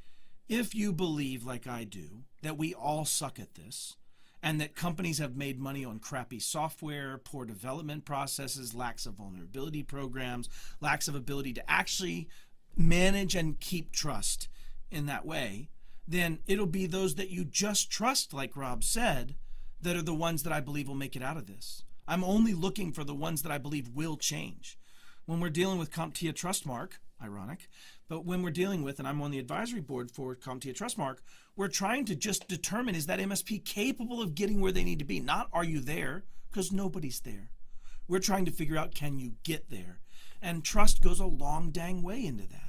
if you believe like I do that we all suck at this and that companies have made money on crappy software, poor development processes, lacks of vulnerability programs, lacks of ability to actually manage and keep trust in that way, then it'll be those that you just trust, like Rob said, that are the ones that I believe will make it out of this. I'm only looking for the ones that I believe will change. When we're dealing with CompTIA Trustmark, ironic, but when we're dealing with, and I'm on the advisory board for CompTIA Trustmark, we're trying to just determine, is that MSP capable of getting where they need to be? Not are you there, because nobody's there. We're trying to figure out, can you get there? And trust goes a long dang way into that.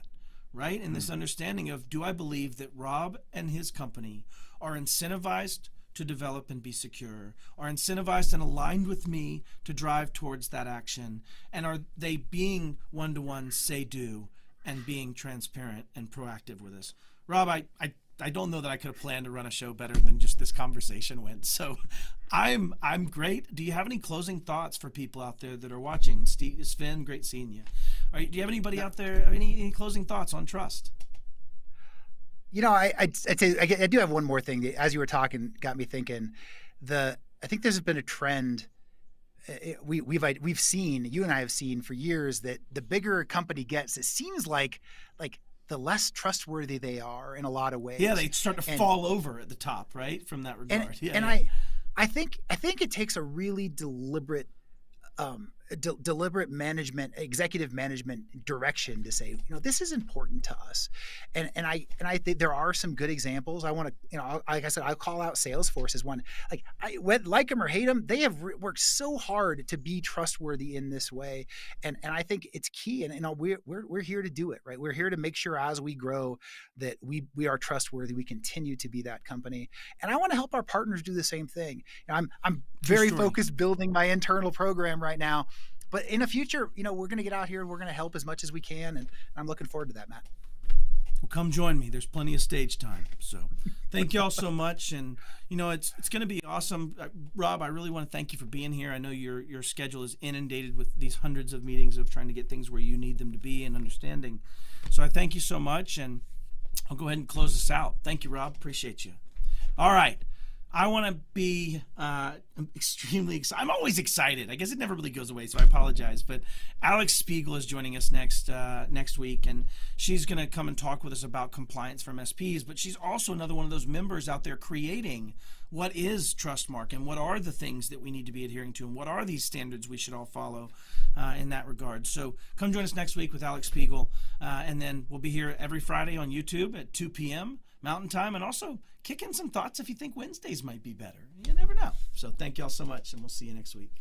Right? And this understanding of, do I believe that Rob and his company are incentivized to develop and be secure, are incentivized and aligned with me to drive towards that action, and are they being one-to-one say-do and being transparent and proactive with us? Rob, I don't know that I could have planned to run a show better than just this conversation went. So I'm great. Do you have any closing thoughts for people out there that are watching? Sven, great seeing you. All right, do you have anybody out there, any closing thoughts on trust? I'd say I do have one more thing that, as you were talking, got me thinking. I think there's been a trend we've seen, you and I have seen for years, that the bigger a company gets, it seems like the less trustworthy they are in a lot of ways. Yeah, they start to fall over at the top, right? From that regard. I think it takes a really deliberate management, executive management direction to say, this is important to us. And I think there are some good examples. I want to, like I said, I'll call out Salesforce as one. Like them or hate them, they have worked so hard to be trustworthy in this way. And I think it's key. And we're here to do it, right? We're here to make sure as we grow that we are trustworthy. We continue to be that company. And I want to help our partners do the same thing. I'm very focused building my internal program right now. But in the future, we're going to get out here and we're going to help as much as we can. And I'm looking forward to that, Matt. Well, come join me. There's plenty of stage time. So thank you all so much. And, it's going to be awesome. Rob, I really want to thank you for being here. I know your schedule is inundated with these hundreds of meetings of trying to get things where you need them to be and understanding. So I thank you so much. And I'll go ahead and close this out. Thank you, Rob. Appreciate you. All right. I want to be extremely excited. I'm always excited. I guess it never really goes away, so I apologize. But Alex Spiegel is joining us next week, and she's going to come and talk with us about compliance from SPs. But she's also another one of those members out there creating what is Trustmark and what are the things that we need to be adhering to and what are these standards we should all follow in that regard. So come join us next week with Alex Spiegel, and then we'll be here every Friday on YouTube at 2 p.m. Mountain Time, and also kick in some thoughts if you think Wednesdays might be better. You never know. So thank y'all so much, and we'll see you next week.